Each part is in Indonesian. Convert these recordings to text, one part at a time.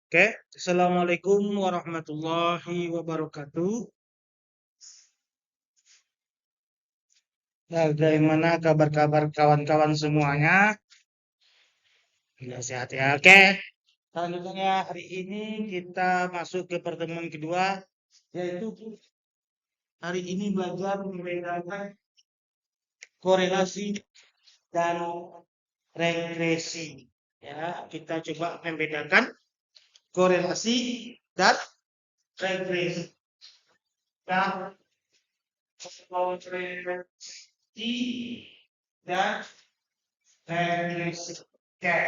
Oke, Assalamualaikum warahmatullahi wabarakatuh. Nah, bagaimana kabar-kabar kawan-kawan semuanya? Ya, sehat ya. Oke, selanjutnya hari ini kita masuk ke pertemuan kedua, yaitu hari ini belajar membedakan korelasi dan regresi. Ya, kita coba membedakan korelasi dan regresi. Dan korelasi dan regresi. Oke.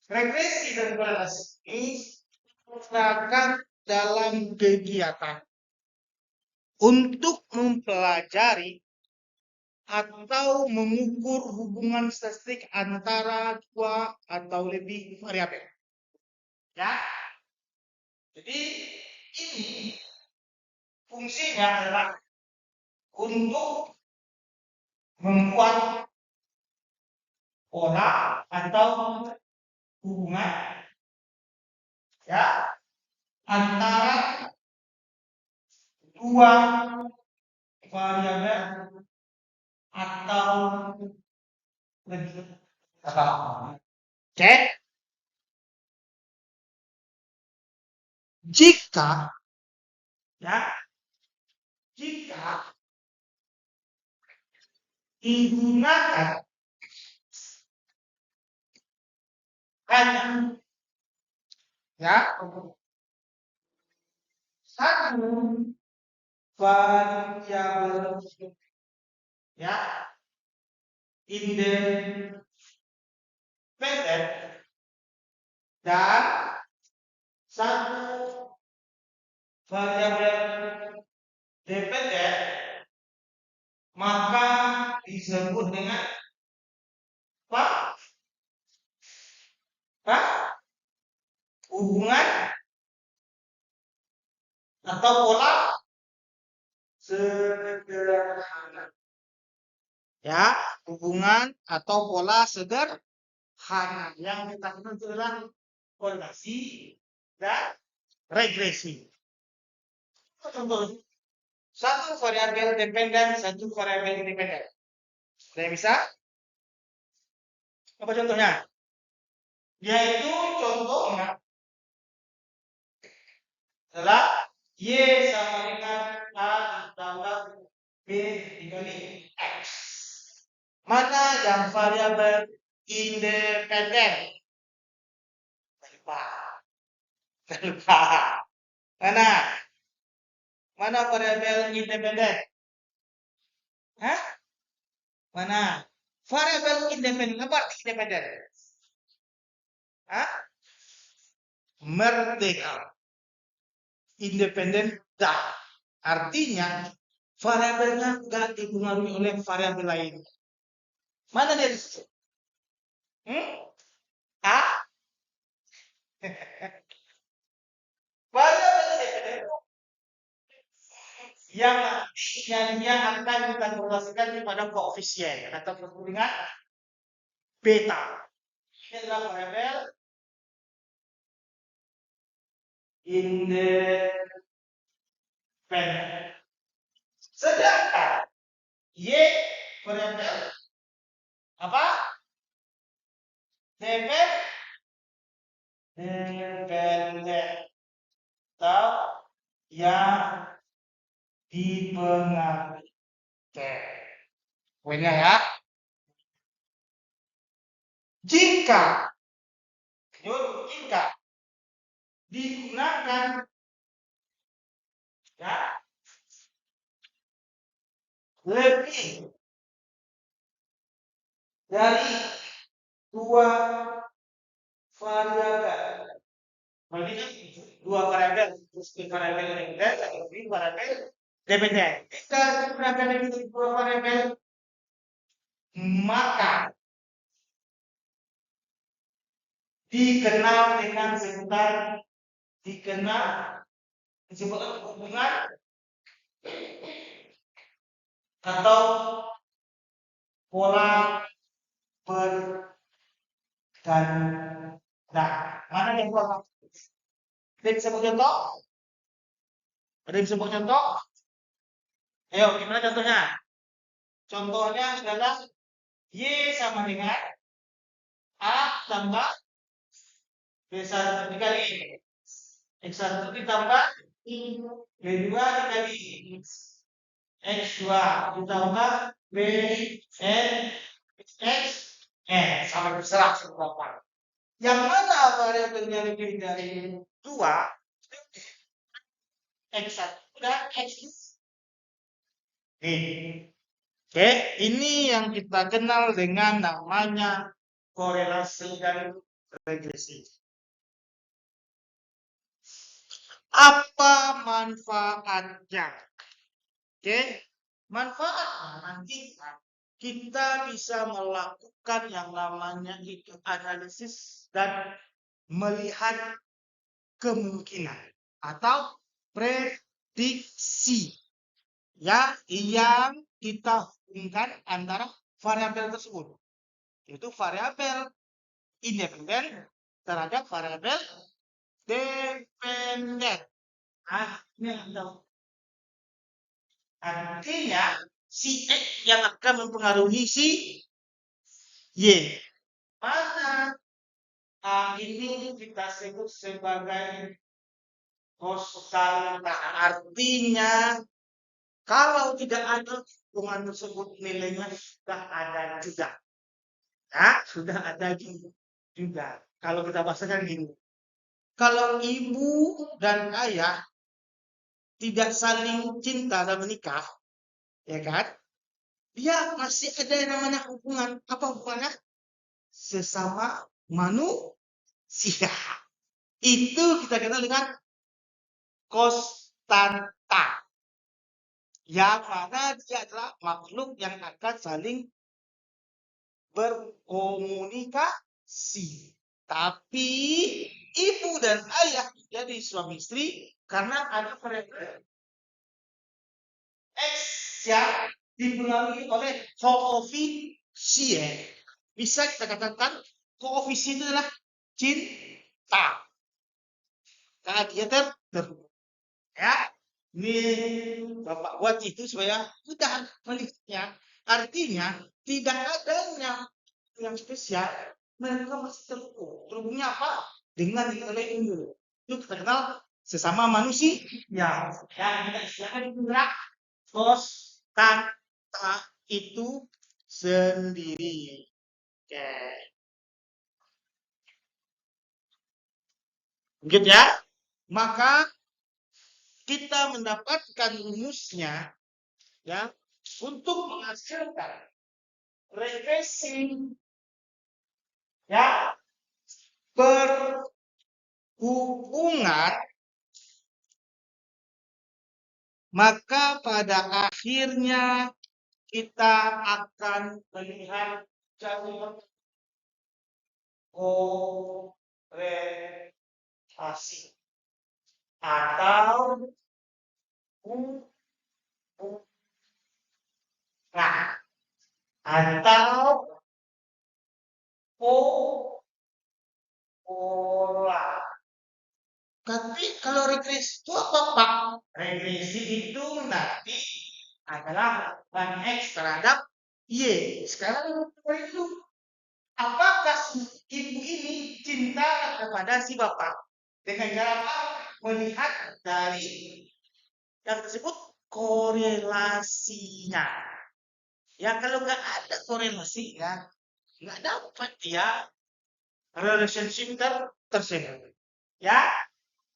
Regresi dan korelasi ini digunakan dalam kegiatan untuk mempelajari atau mengukur hubungan statistik antara dua atau lebih variabel. Ya, jadi ini fungsinya adalah untuk membuat pola atau hubungan ya antara dua variabel atau lebih. Oke, jika ya jika digunakan hanya ya satu variabel ya independen dan satu variabel dependen, maka disebut dengan apa? Hubungan atau pola sederhana. Ya, hubungan atau pola sederhana yang kita kenal adalah korelasi dan regresi. Contoh, satu variabel dependen, satu variabel independen. Ada yang bisa? Apa contohnya? Yaitu contohnya adalah Y sama dengan A ditambah B dikali X. Mana yang variabel independen? Lupa. Lupa. Mana? Mana variabel independen? Hah? Mana? Variabel independen. Apa arti independen? Hah? Merdeka. Independen dah. Artinya variabelnya tidak dipengaruhi oleh variabel lain. Mana dia? A? Variabel independen yang akan kita korelasikan kepada koefisien atau perhubungan beta. Ini adalah variabel independen. Sedangkan Y variabel apa? Dependen atau yang dipengaruhi. Oke. Poinnya ya. Jika digunakan ya lebih dari dua variabel. Berarti kan dua variabel, terus variabel independen, lebih variabel dependen. Jika digunakan lebih dari dua variabel, maka dikenal dengan sebutan disebut hubungan atau pola berganda. Mana yang pola? Ada yang bisa buat contoh? Ada yang bisa buat contoh? Ayo, gimana contohnya? Contohnya adalah Y sama dengan A tambah B1 dikali X1 ditambah B2 dikali X2 ditambah B N X N sampai berserah berapa. Yang mana variabelnya lebih dari 2? X1 dan X2. Oke, ini yang kita kenal dengan namanya korelasi dan regresi. Apa manfaatnya? Oke, manfaatnya nanti kita bisa melakukan yang namanya itu analisis dan melihat kemungkinan atau prediksi ya yang kita hubungkan antara variabel tersebut, yaitu variabel independen terhadap variabel dependen. Ini artinya si X yang akan mempengaruhi si Y. Mana ini kita sebut sebagai konstanta. Artinya kalau tidak ada hubungan tersebut nilainya sudah ada juga. Ya, sudah ada juga. Kalau kita bahasakan gini. Kalau ibu dan ayah tidak saling cinta dan menikah, ya kan? Dia masih ada yang namanya hubungan. Apa hubungannya? Sesama manusia. Itu kita kenal dengan konstanta. Yang mana dia adalah makhluk yang akan saling berkomunikasi. Tapi ibu dan ayah jadi suami istri karena ada variabel X yang dipengaruhi oleh koefisien. Bisa kita katakan koefisien itu adalah cinta. Karena dia terhubung. Ya, ini Bapak buat itu supaya mudah melihatnya. Artinya tidak adanya yang spesial, mereka masih terhubung. Terhubungnya apa? Dengan nilai itu. Itu kita kenal sesama manusia. Ya, kita istilahkan gerak konstanta itu sendiri. Oke. Begitu ya. Maka kita mendapatkan rumusnya ya untuk menghasilkan regresi ya berhubungan, maka pada akhirnya kita akan melihat jalur korelasi atau hubungan atau pola. Tapi kalau regresi itu apa, Pak? Regresi itu nanti adalah lakukan X terhadap Y. Sekarang itu, apakah ibu ini cinta kepada si bapak? Dengan cara apa? Melihat dari yang tersebut korelasinya. Ya kalau nggak ada korelasi ya nggak dapat ya relationship tersebut. Ya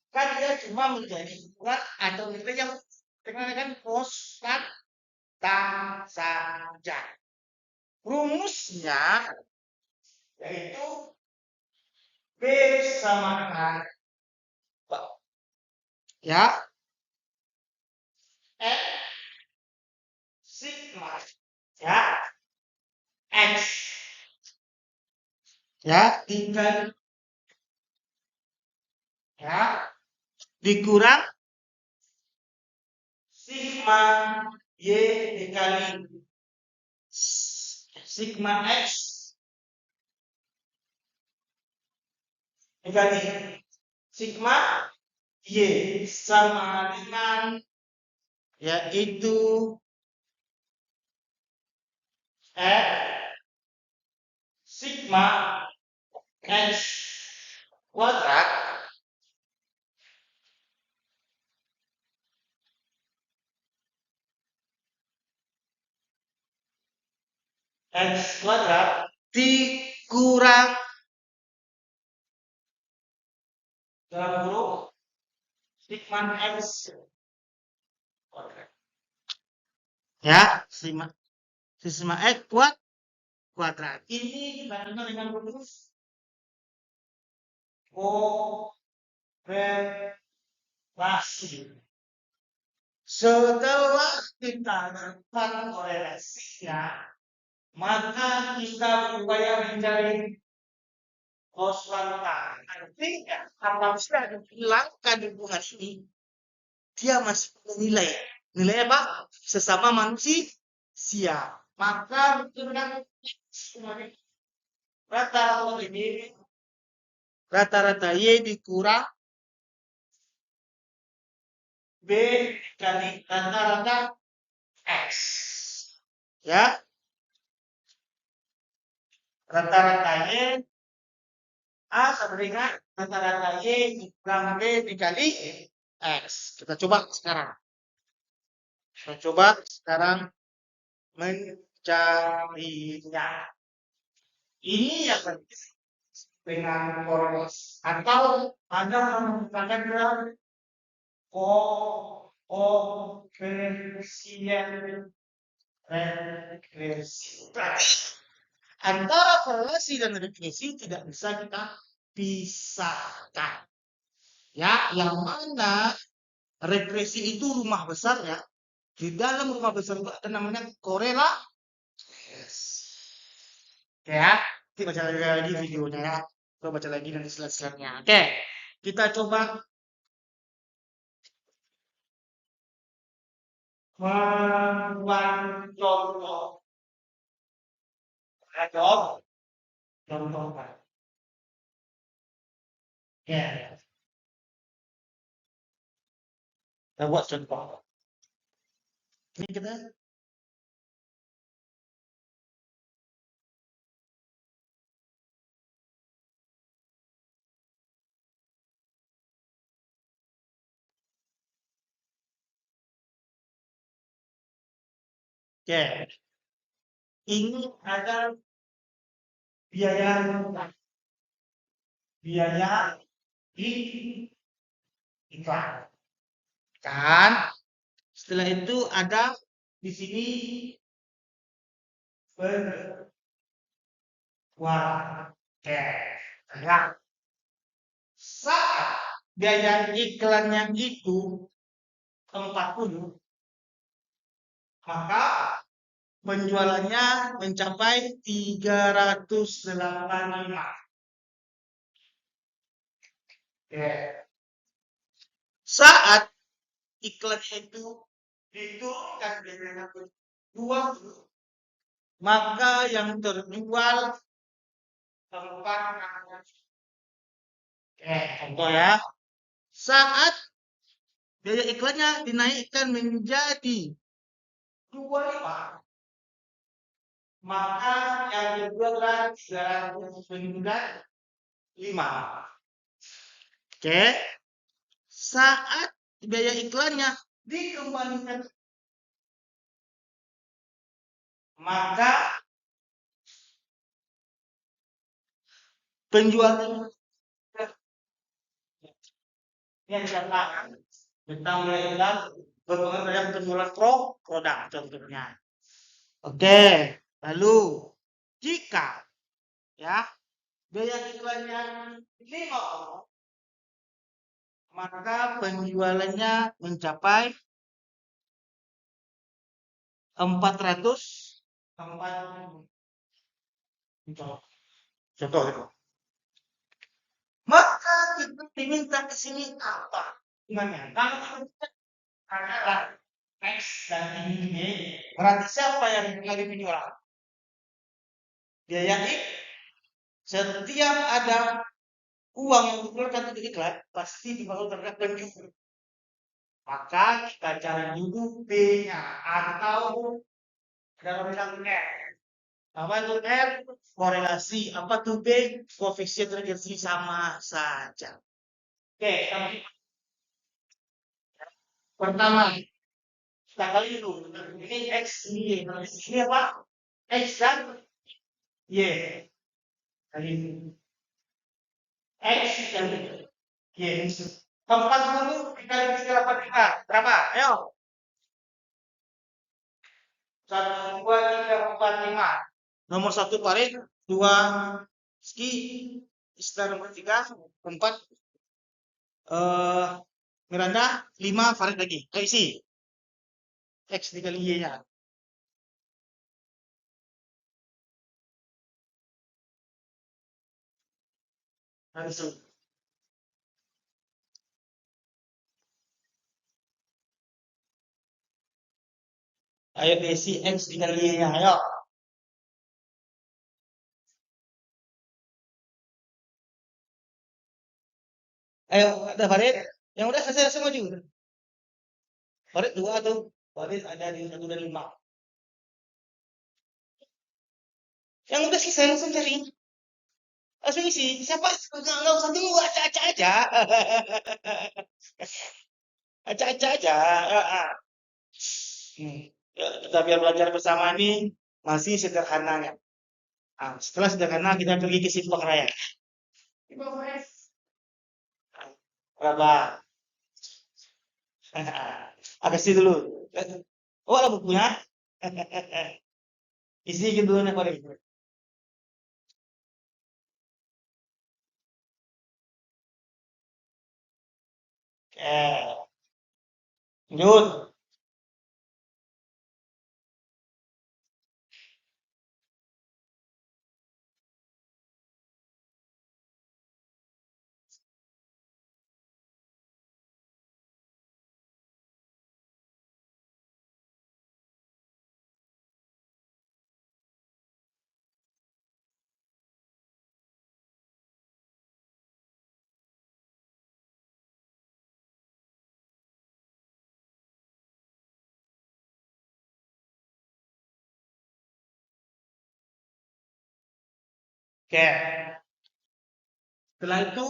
kan dia cuma menjadi hubungan atau nilai yang dengan konstanta saja. Rumusnya yaitu B sama dengan ya N sigma ya X ya tinggal ya dikurang sigma Y dikali S. sigma X dikali sigma Y sama dengan yaitu sigma X kuadrat X kuadrat dikurang dalam kurung sigma X kuadrat. Ya, sigma X kuadrat. Ini dibandingkan dengan rumus korelasi. Setelah kita dapat korelasinya, maka kita berupaya mencari konstanta. Artinya, apabila dihilangkan hubungan ini, dia masih punya nilai. Nilai apa? Sesama manusia. Maka rata-rata ini rata-rata Y dikurang B kali rata-rata X. Ya. Rata-rata Y A sama dengan rata-rata Y dikurang B dikali X. Kita coba sekarang. Mencarinya. Ini yang dengan korelasi atau Anda menggunakan regresi. Antara korelasi dan regresi tidak bisa kita pisahkan. Ya, yang mana regresi itu rumah besar ya. Di dalam rumah besar itu ada namanya korelasi. Ya, kita baca lagi videonya ya. Kita baca lagi nanti slide-slide-nya. Oke, kita coba membuat contoh. Contoh. Ya, kita buat contoh. Ini kita Oke. Ini ada biaya iklan. Kan? Setelah itu ada di sini ya. Saat biaya iklannya itu 40, maka penjualannya mencapai 385. Saat iklannya itu diturunkan biayanya 20, maka yang terjual contoh ya. Saat biaya iklannya dinaikkan menjadi 25, maka yang dijual 395. Oke. Saat biaya iklannya dikembalikan, maka penjualan yang dikatakan tentang iklan berpengaruh terhadap penjualan produk contohnya. Oke, lalu jika ya biaya iklannya 5, maka penjualannya mencapai 400. Contoh itu. Maka kita diminta ke sini apa? Gimana? Kalau adalah X dan ini Y, berarti siapa yang lagi penjualan? Biaya setiap ada uang yang dikeluarkan untuk iklan, pasti dibangun terhadap penjual. Maka kita cari dulu B-nya atau dalam bilang R. Apa itu R? Korelasi. Apa itu B? Koefisien regensi sama saja. Oke, pertama kita kali dulu. Ini X, ini Y. Ini apa? X dan Y. Kali ini. X dan Y. Keempat dulu dikali 385. Berapa? Ayo. 1, 2, 3, 4, 5. Nomor 1 Farid, 2 Ski, istilah nomor 3, 4 Miranda, 5 Farid lagi. Ayo isi. X dikali Y-nya. Langsung. Ayo isi X dikali Y-nya. Ayo. Ayo, ada Farid. Yang udah selesai semua juga. Farid 2 tuh. Farid ada di 1 dan 5. Yang udah selesai langsung cari. Langsung isi. Siapa? Nggak usah tunggu. Acak-acak aja. Acak-acak aja. Hmm. Ya, kita biar belajar bersama ini masih sederhana ya. Nah, setelah sederhana kita pergi ke simpang raya. Simpang raya. Berapa? Agak sih dulu. Oh, ada bukunya? Isi gitu nih Pak. Eh, lanjut. Oke. Setelah itu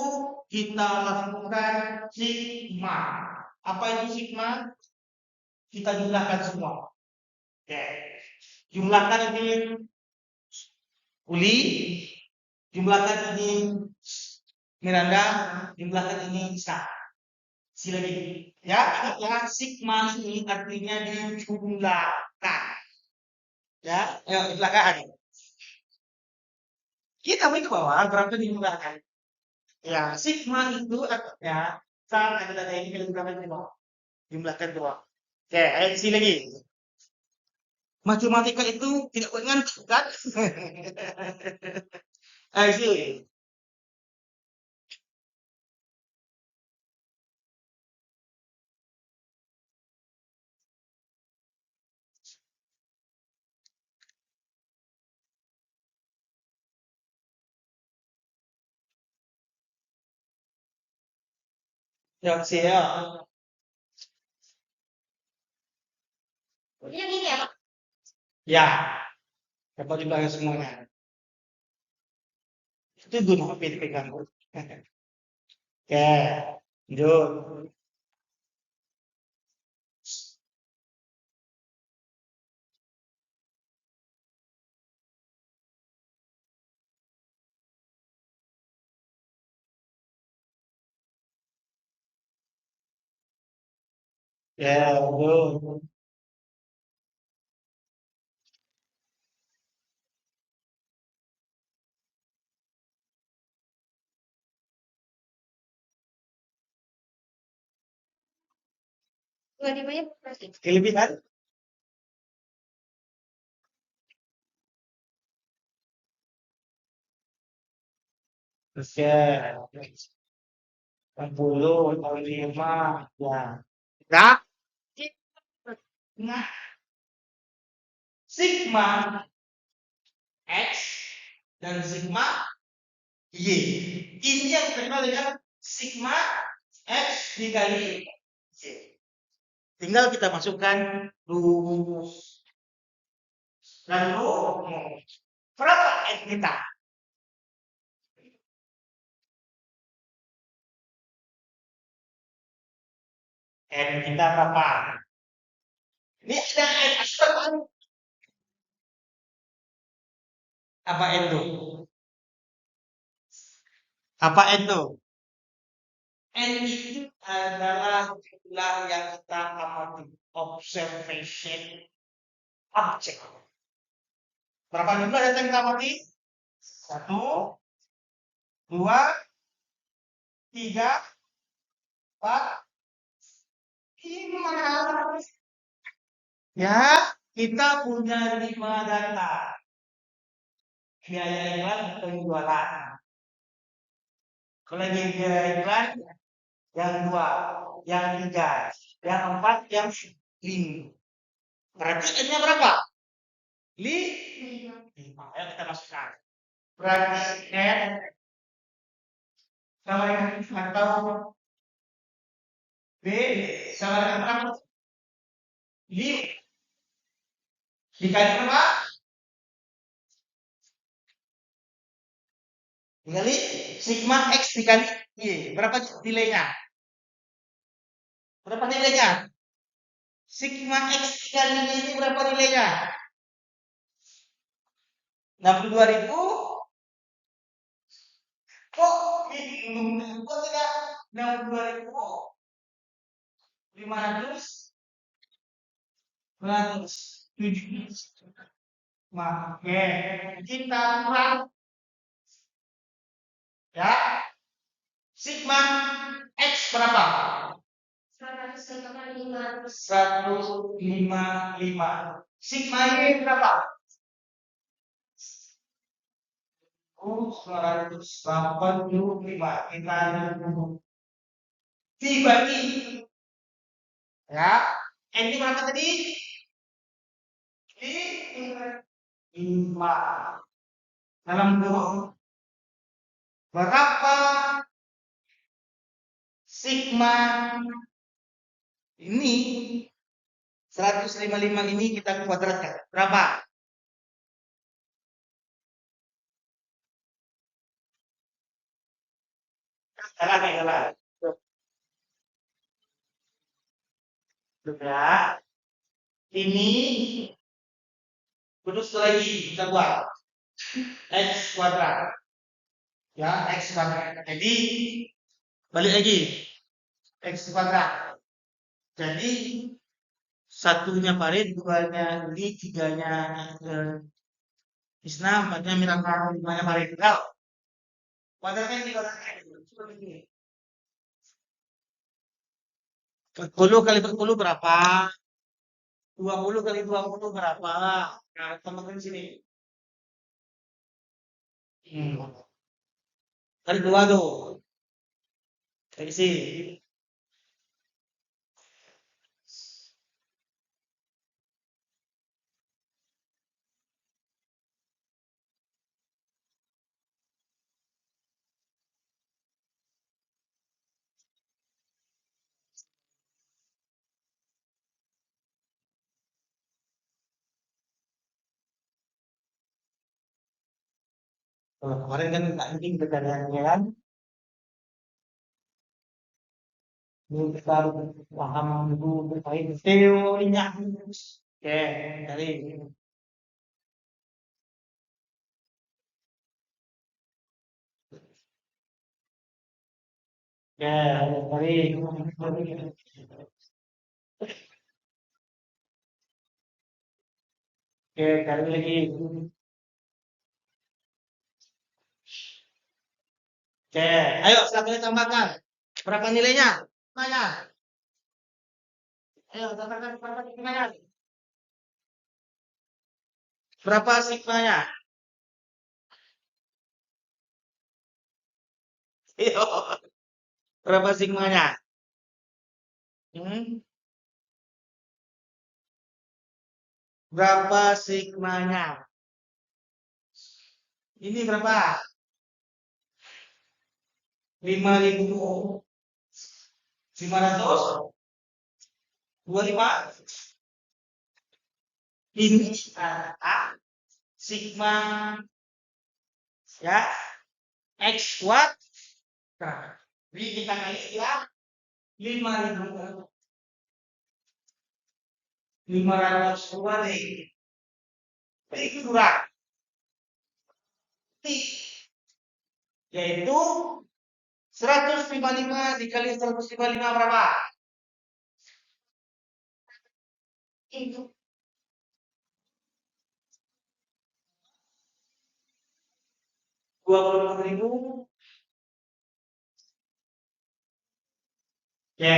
kita lakukan sigma. Apa itu sigma? Kita jumlahkan semua. Oke. Jumlahkan ini Uli, jumlahkan ini Miranda, jumlahkan ini Sa. Sila lagi. Ya, ya, sigma ini artinya dijumlahkan. Ya, ayo jumlahkan. Kita mau ke bawah, berarti dijumlahkan. Ya, sigma itu ya, sama ada data ini kita jumlahkan ke bawah. Jumlahkan ke bawah. Oke, ayo isi lagi. Matematika itu tidak boleh ngantuk kan? Ayo isi. Ya, isi ya. Ini yang ini ya, Pak? Ya, dapat jumlahnya semuanya. Itu gunung api dipegang. Oke, lanjut. Ya, lanjut. Kelebihan? Oke, 60, 45, ya. Nah, nah, sigma X dan sigma Y. Ini yang terkenal dengan sigma X dikali Y. Tinggal kita masukkan rumus. Lalu berapa N kita? N kita berapa? Ini ada N aspek. Apa N itu? Apa N itu? N itu adalah jumlah yang kita amati. Observation object. Berapa jumlah data yang kita amati? 1, 2, 3, 4, 5. Ya, kita punya 5 data. Biaya iklan dan penjualan. Kalau biaya iklan, yang 2, yang 3, yang 4, yang 5. Berarti N-nya berapa? 5. Ayo kita masukkan. Berarti N sama dengan atau B sama dengan berapa? 5. Dikali berapa? Dikali sigma X dikali Y. Berapa nilainya? Berapa nilainya? Sigma X dikali Y ini berapa nilainya? 62.000. Kok tidak 62.500 Oke, kita kurang ya. Sigma X berapa? 155. Sigma Y berapa? 185. Kita dibagi ya. N ini berapa tadi? 5. Dalam kurung berapa sigma ini 155 ini kita kuadratkan. Berapa? Jalan. Ya. Ini terus lagi kita buat X kuadrat. Ya, X kuadrat. Jadi balik lagi. X kuadrat. Jadi satunya Farid, duanya Uli, tiganya Isna, empatnya Mirakan, limanya Farid. Tahu? Kuadratnya di kuadratnya. 40 kali 40 berapa? 20 kali 20 berapa? Nah, teman-teman sini. Kali 2 tuh. Kali sini. Kalau kemarin kan tak penting pertanyaannya kan. Ini kita harus paham dulu terkait teorinya. Oke, dari dari cari lagi. Oke, ayo silakan ditambahkan. Berapa nilainya? Mana? Ayo tambahkan berapa nilainya? Berapa sigmanya? Ayo, berapa sigmanya? Hmm? Berapa sigmanya? Ini berapa? 5.525. Ini adalah sigma ya X kuat. Nah, jadi kita kali ya 500 kuadrat. Ini kurang. Yaitu 155 dikali 155 berapa? Itu 25.000. Ya,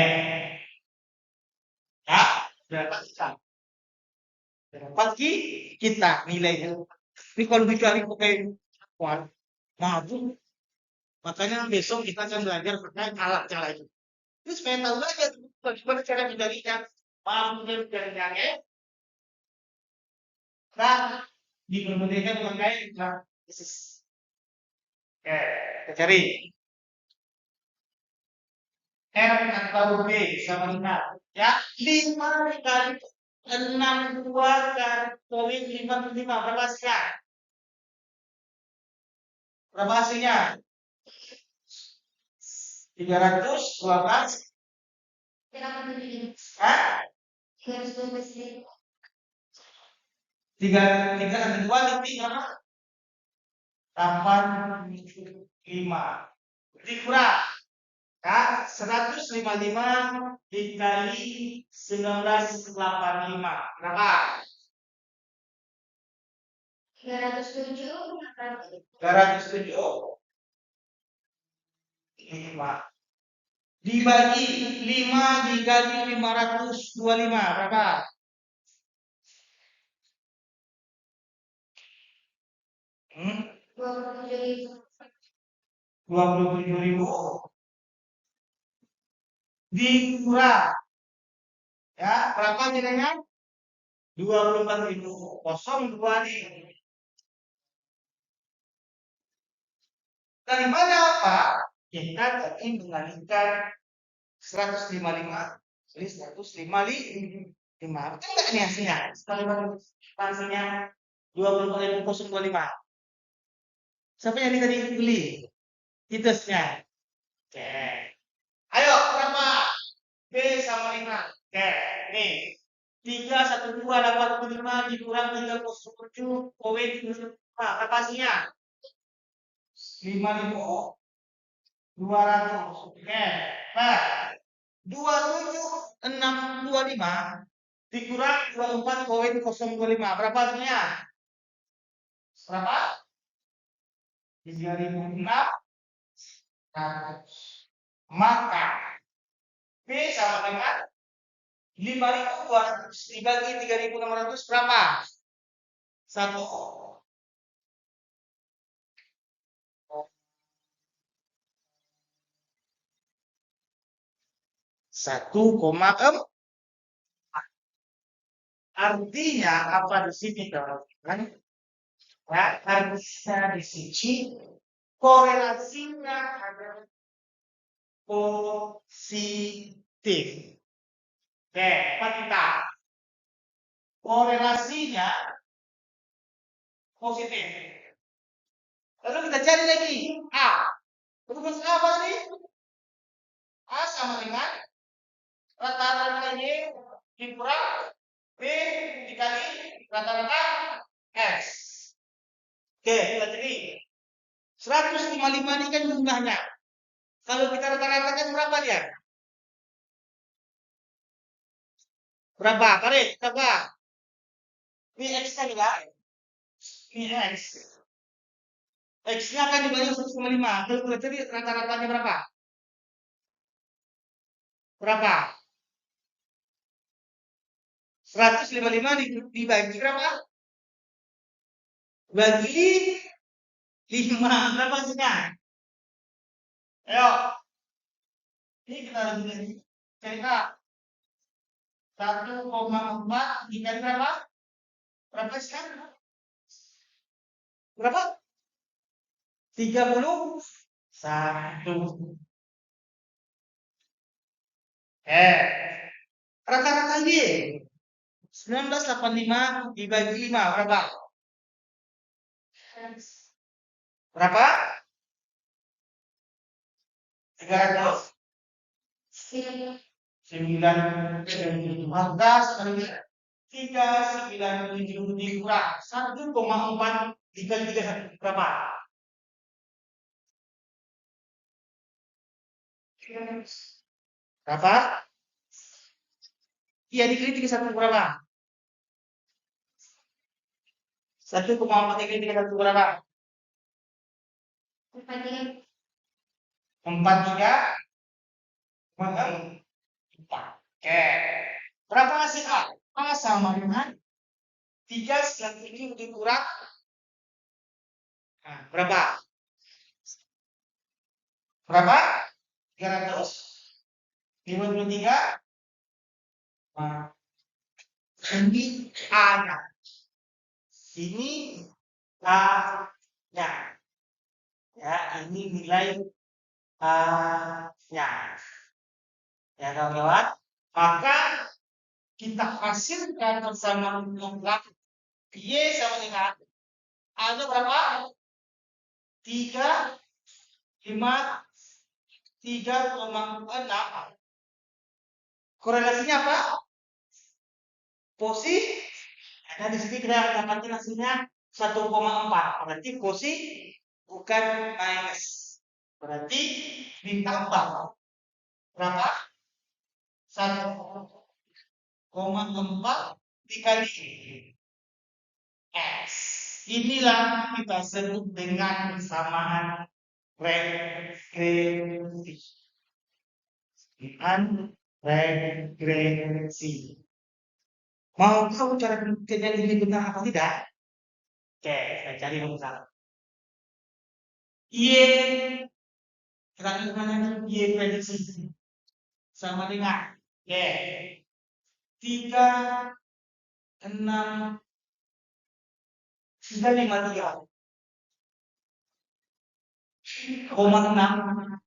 ya, berapa kita? Dapat kita nilainya. Ini kalau dikali pakai kuat, mabuk. Makanya besok kita akan belajar terkait alatnya lagi. Itu supaya tahu aja bagaimana cara mencarinya. Mampu mencarinya. Nah, dipermudah memakai basis. Oke, kita cari. R atau B sama dengan ya 5 kali 62 kali poin 55 berapa hasilnya? Berapa hasilnya? 312. Hah? 3 berapa? 85. Berarti kurang. Ya, 155 dikali 1985 berapa? 307. 5 dibagi 5 dikali 525 berapa? Hmm? 27.000 dikurang ya berapa nilainya? 24.000 kosong 2 nih. Dari mana apa? Kita tadi mengalihkan 155 jadi 155. Betul nggak ini hasilnya? Hasilnya 24.025. Siapa yang tadi beli? Hitusnya. Oke. Ayo berapa? B sama 5. Oke, nih. 31285 dikurang 307,5. Berapa hasilnya? 5.200. Oke. Nah, 27625 dikurang 24,025. Berapa hasilnya? Berapa? 3.600. Maka B sama dengan 5.200 dibagi 3.600 berapa? 1. 1,4. Artinya apa di sini teman-teman? Ya, harusnya di sini korelasinya adalah positif. Oke, apa kita? Korelasinya positif. Lalu kita cari lagi A. Rumus A apa tadi? A sama dengan rata-rata Y dikurang B dikali rata-rata X. Oke, kita cari. 155 ini kan jumlahnya. Kalau kita rata-ratakan berapa dia? Berapa? Tarik, berapa? Ini X kan ya? Ini X. X-nya akan dibagi 1,5. Kalau kita cari rata-ratanya berapa? Berapa? 155 dibagi berapa? Bagi 5. Berapa hasilnya? Ayo. Ini kita lagi cari Kak. 1,4 dikali berapa? Berapa sekarang? Berapa? 31. Rata-rata Y 1985 dibagi 5 berapa? Berapa? 300. 9 maka 397 dikurang 1,4 dikali 31 berapa? Berapa? Iya dikali 31 berapa? 1,4 dikali 31 berapa? 43 4. Oke. Berapa hasil A? A sama dengan 397 dikurang berapa? Berapa? 300. 53. Nah, ini A-nya. Ini A-nya. Ya, ini nilai A-nya. Ya, kawan-kawan. Maka kita hasilkan bersama jumlah Y sama dengan A-nya berapa? 3,6. Korelasinya apa? Posisi. Nah, di sini kita dapatkan hasilnya 1,4. Berarti posisi bukan minus. Berarti ditambah berapa? 1,4 dikali X. Inilah kita sebut dengan persamaan regresi. Regresi. Mau tahu cara kejadian ini benar apa tidak? Oke, saya cari misalnya. Y terakhir mana nih? Y prediksi sama dengan Y 3,6 sudah 53,6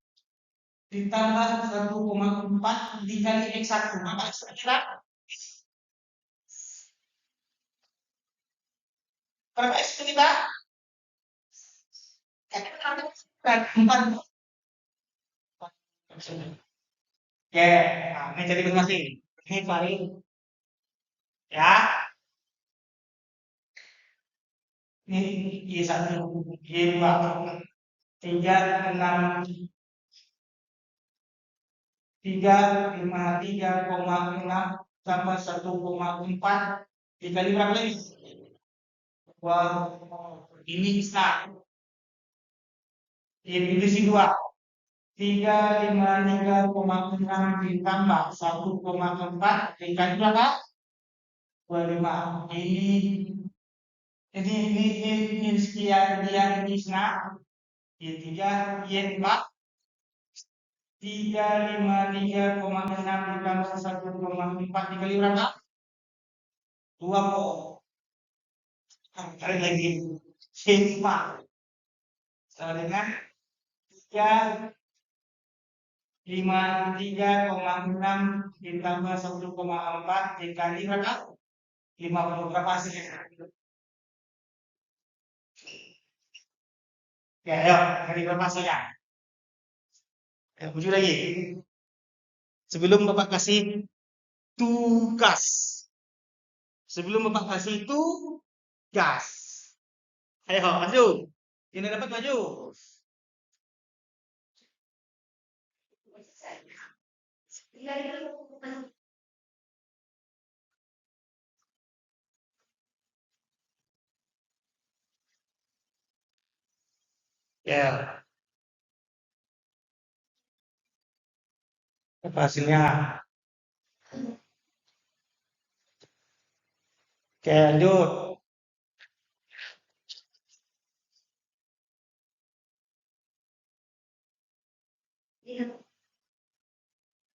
ditambah 1,4 dikali X1. Maka X1 kita berapa X1 kita? 4. Oke, nah, ini jadi masing. Ini paling ya. Ini Y1, Y2, 3,6 tambah 1,4 dikali berapa lagi? Wah, ini bisa. Divisi 2. 353,6 ditambah 1,4 dikali berapa? 25. Ini sekian dia ini senang. Y3, Y4 353,6 ditambah 1,4 dikali berapa? 20. Cari lagi. Y5 sama dengan 353,6 ditambah 1,4 dikali berapa? 50. Berapa hasilnya? Ya, ayo, cari berapa hasilnya? Ya, uji lagi. Sebelum Bapak kasih tugas. Sebelum Bapak kasih tugas. Ayo, maju. Ini dapat maju. Ya. Apa hasilnya? Oke, lanjut.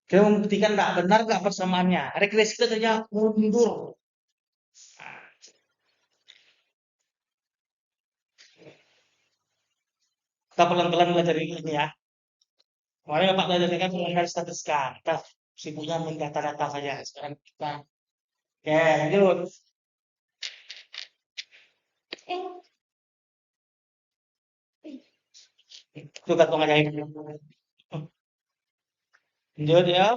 Kita membuktikan nggak benar nggak persamaannya. Regresi kita saja mundur. Kita pelan-pelan belajar ini ya. Kemarin Bapak belajar kan menggunakan statistika. Kita sibuknya main data-data saja. Sekarang kita, oke, lanjut. Itu kantong ajaib. Lanjut ya.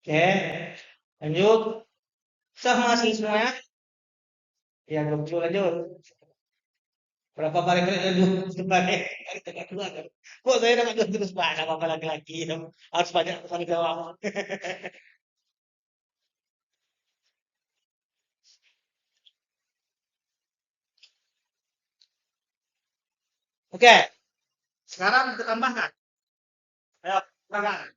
Oke, lanjut. Sama hasil semuanya. Ya, 20 lanjut. Berapa kali kali lanjut? Sebagai tengah dua kan. Kok saya dapat dua terus banyak apa laki-laki harus banyak tanggung jawab. Oke, sekarang kita tambahkan. Ayo, tambahkan.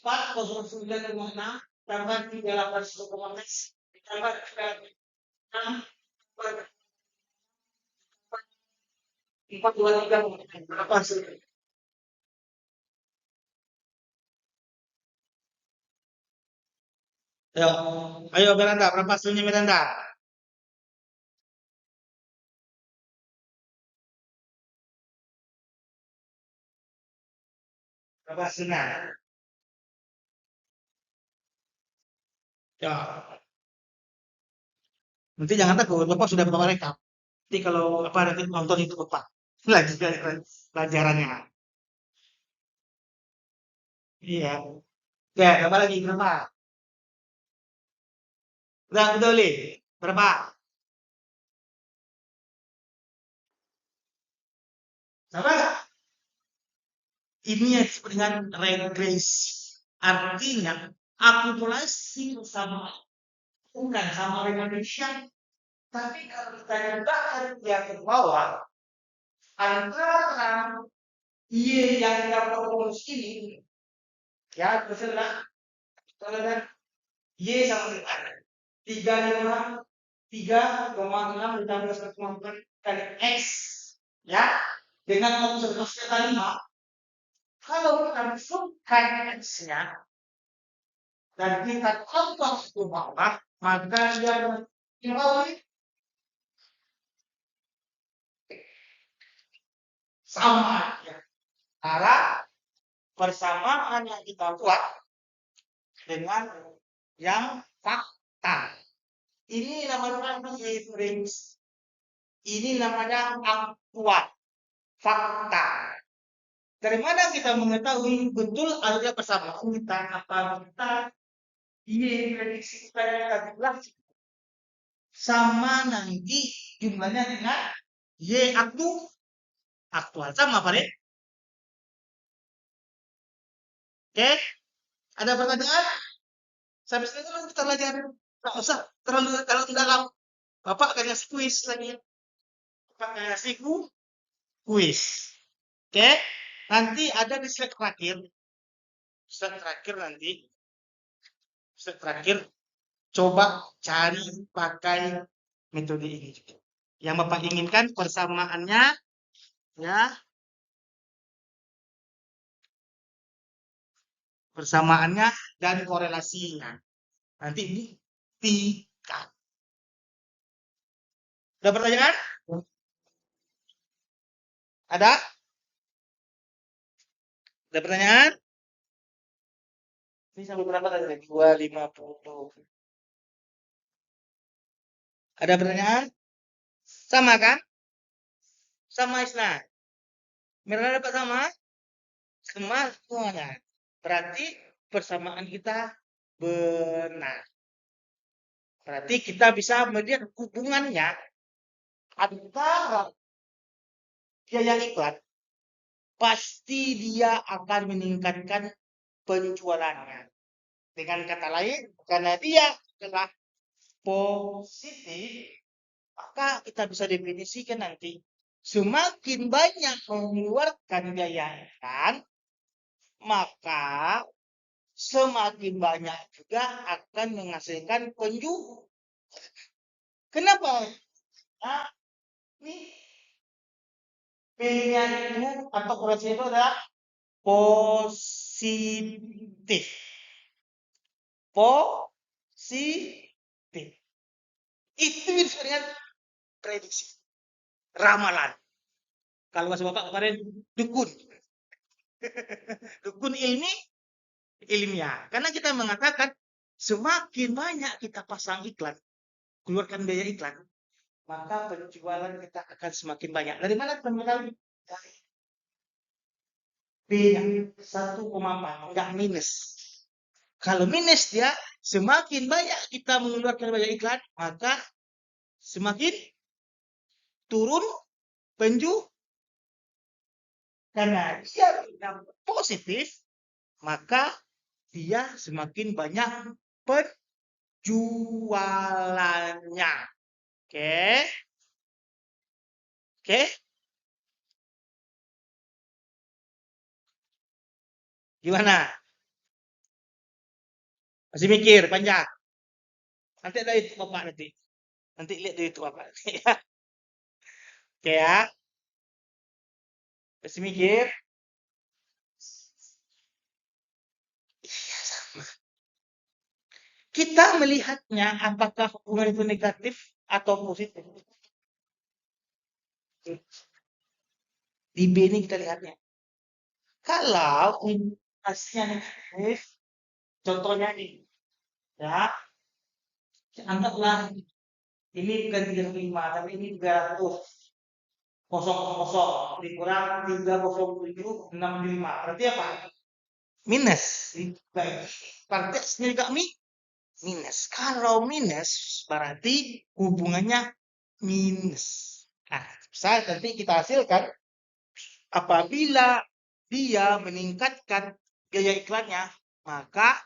409,6 tambah 381,6 ditambah 6 423 berapa hasilnya? Ayo, ayo Miranda, berapa hasilnya Miranda? Berapa hasilnya? Ya, nanti jangan takut, Bapak sudah bawa rekap. Nanti kalau apa nanti nonton itu Bapak lagi pelajarannya. Iya. Oke, tambah lagi berapa? Udah Li. Berapa? Sama nggak? Ini yang disebut dengan regresi. Artinya akumulasi sama bukan sama dengan Indonesia. Tapi kalau kita letakkan yang ke bawah, antara Y yang dapat rumus ini, ya, terserah, terserah, Y sama dengan 35, 3,6 ditambah 1,4 kali X, ya, dengan observasi kata 5, kalau kita masukkan X-nya, dan kita tambah ke bawah, maka dia di bawah sama ya. Cara persamaan yang kita buat dengan yang fakta. Ini namanya reference. Ini namanya akuat, fakta. Dari mana kita mengetahui betul adanya persamaan kita apa kita ini prediksi kita yang tadi bilang sama nanti jumlahnya dengan Y aktual sama Pak Dek? Oke, ada pertanyaan? Sampai sini dulu kita belajar. Nggak usah terlalu dalam. Bapak akan ngasih kuis lagi. Bapak akan ngasih kuis. Oke, nanti ada di slide terakhir. Slide terakhir nanti. Slide terakhir. Coba cari pakai metode ini. Yang Bapak inginkan persamaannya, ya, persamaannya dan korelasinya. Nanti ini tiga. Ada pertanyaan? Ada? Ada pertanyaan? Ini sampai berapa tadi? 250. Ada pertanyaan? Sama kan? Sama Isna. Mirna dapat sama? Sama semuanya. Berarti persamaan kita benar. Berarti kita bisa melihat hubungannya antara biaya iklan. Pasti dia akan meningkatkan penjualannya. Dengan kata lain, karena dia adalah positif, maka kita bisa definisikan nanti semakin banyak mengeluarkan biaya iklan, maka semakin banyak juga akan menghasilkan penjual. Kenapa? Nah, ini P-nya itu atau korelasinya itu adalah positif. Positif. Itu disebutkan prediksi. Ramalan. Kalau bahasa Bapak kemarin dukun. Dukun ilmiah. Karena kita mengatakan semakin banyak kita pasang iklan, keluarkan biaya iklan, maka penjualan kita akan semakin banyak. Dari mana teman-teman? Dari B-nya 1,4, enggak minus. Kalau minus dia, semakin banyak kita mengeluarkan biaya iklan, maka semakin turun penjualan. Karena dia yang positif, maka dia semakin banyak penjualannya. Oke. Oke. Gimana? Masih mikir panjang. Nanti ada itu Bapak nanti. Nanti lihat itu Bapak. Oke ya. Masih mikir? Iya sama. Kita melihatnya apakah hubungan itu negatif atau positif. Di B ini kita lihatnya. Kalau hasilnya negatif, contohnya nih, ya, anggaplah ini bukan 35, tapi ini 300. Kosong kosong dikurang 30765. Berarti apa? Minus. Baik. Berarti sendiri kami minus. Kalau minus berarti hubungannya minus. Nah, saya nanti kita hasilkan apabila dia meningkatkan biaya iklannya, maka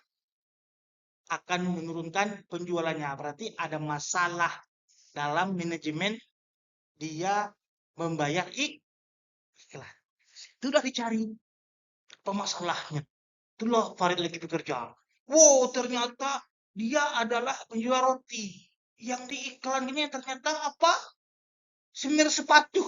akan menurunkan penjualannya. Berarti ada masalah dalam manajemen dia membayar iklan. Itu udah dicari apa masalahnya. Itulah Farid lagi bekerja. Wow, ternyata dia adalah penjual roti. Yang di iklan ini ternyata apa? Semir sepatu.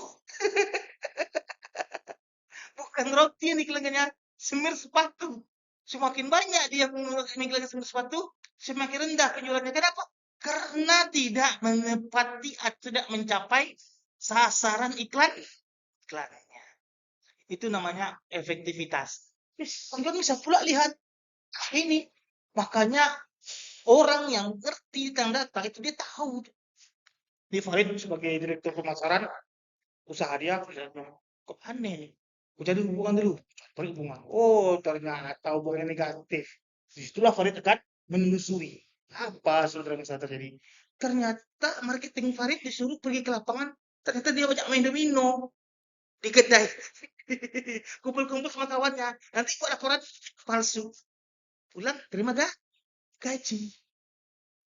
Bukan roti yang iklannya, semir sepatu. Semakin banyak dia mengiklankan semir sepatu, semakin rendah penjualannya. Kenapa? Karena tidak menepati atau tidak mencapai sasaran iklannya. Itu namanya efektivitas. Kalian bisa pula lihat ini. Makanya orang yang ngerti tentang data itu dia tahu. Di Farid sebagai direktur pemasaran usaha dia kok aneh. Aku cari hubungan dulu, cari hubungan. Oh ternyata hubungannya negatif. Disitulah Farid akan menelusuri apa sebenarnya masalah terjadi. Ternyata marketing Farid disuruh pergi ke lapangan. Ternyata dia banyak main domino di kedai. Kumpul-kumpul sama kawannya. Nanti buat laporan palsu. Pulang terima gaji.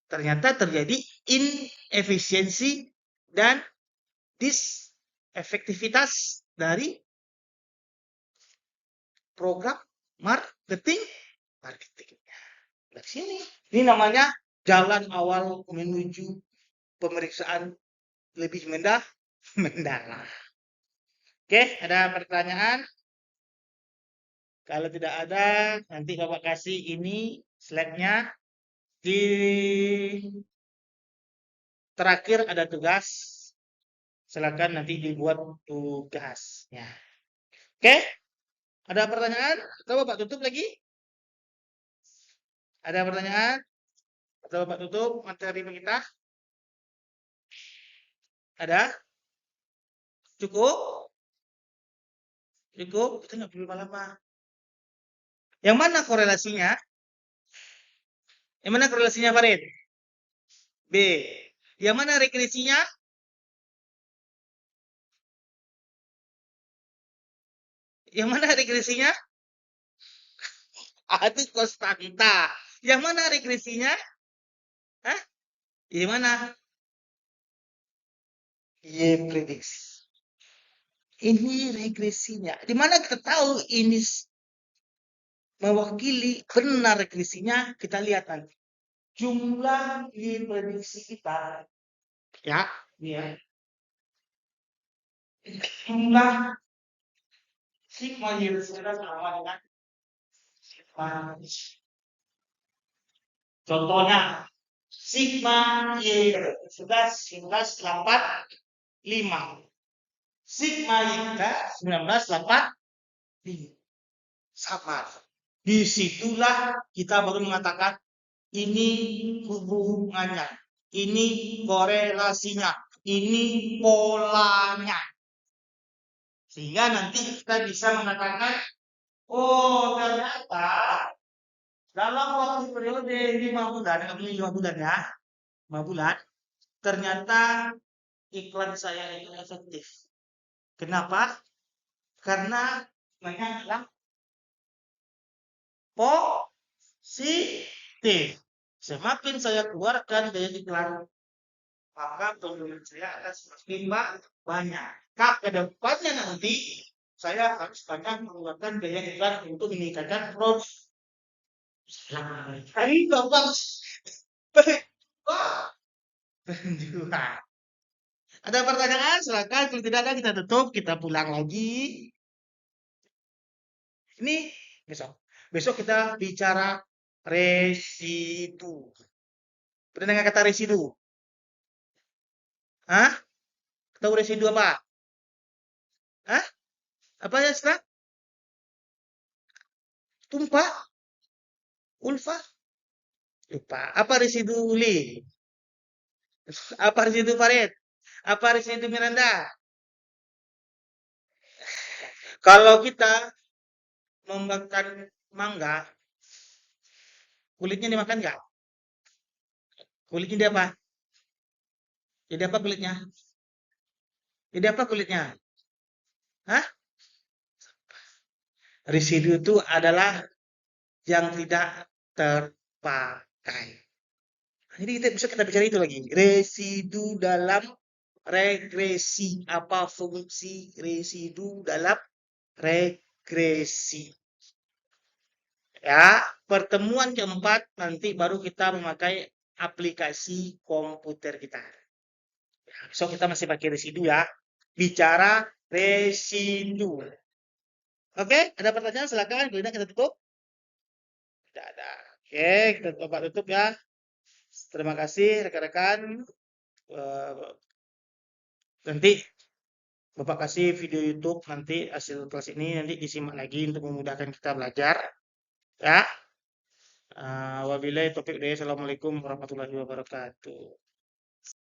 Ternyata terjadi inefisiensi dan disefektivitas dari program marketingnya. Dari sini, ini namanya jalan awal menuju pemeriksaan lebih mendalam. Oke, ada pertanyaan? Kalau tidak ada, nanti Bapak kasih ini slide-nya. Di terakhir ada tugas. Silakan nanti dibuat tugasnya. Oke? Ada pertanyaan? Atau Bapak tutup lagi? Ada pertanyaan? Atau Bapak tutup materi kita? Ada? Cukup? Cukup? Kita nggak perlu lama-lama. Yang mana korelasinya? Yang mana korelasinya, Farid? B. Yang mana regresinya? Yang mana regresinya? A itu konstanta. Yang mana regresinya? Hah? Yang mana? Y prediksi. Ini regresinya. Di mana kita tahu ini mewakili benar regresinya? Kita lihat nanti. Jumlah Y prediksi kita, ya, ini ya. Jumlah Sigma Y sudah sama dengan sigma Y. Contohnya, sigma Y sudah 1985. Sigma Y 1985. Sama. Disitulah kita baru mengatakan ini hubungannya, ini korelasinya, ini polanya. Sehingga nanti kita bisa mengatakan, oh ternyata dalam waktu periode 5 bulan, ini 5 bulan ya, 5 bulan, ternyata iklan saya itu efektif. Kenapa? Karena banyak yang positif. Semakin saya keluarkan daya iklan, maka penjualan saya akan semakin banyak. Ke depannya nanti saya harus banyak mengeluarkan daya iklan untuk meningkatkan produk. Ini gampang. Penjualan. Ada pertanyaan? Silakan. Kalau tidak ada kita tutup, kita pulang lagi. Ini besok. Besok kita bicara residu. Pernah dengar kata residu? Hah? Tahu residu apa? Hah? Apa ya, Stra? Tumpah? Ulfa? Lupa. Apa residu Li? Apa residu Farid? Apa residu Miranda? Kalau kita memakan mangga, kulitnya dimakan nggak? Kulitnya dia apa? Jadi apa kulitnya? Jadi apa kulitnya? Hah? Residu itu adalah yang tidak terpakai. Jadi kita bisa kita bicara itu lagi. Residu dalam regresi. Apa fungsi residu dalam regresi? Ya, pertemuan keempat nanti baru kita memakai aplikasi komputer kita. So kita masih pakai residu ya. Bicara residu. Oke, ada pertanyaan silakan. Kalau tidak kita tutup. Tidak ada. Oke, kita coba tutup ya. Terima kasih rekan-rekan. Nanti Bapak kasih video YouTube nanti hasil kelas ini nanti disimak lagi untuk memudahkan kita belajar. Ya. Wabillahi taufiq. Assalamualaikum warahmatullahi wabarakatuh.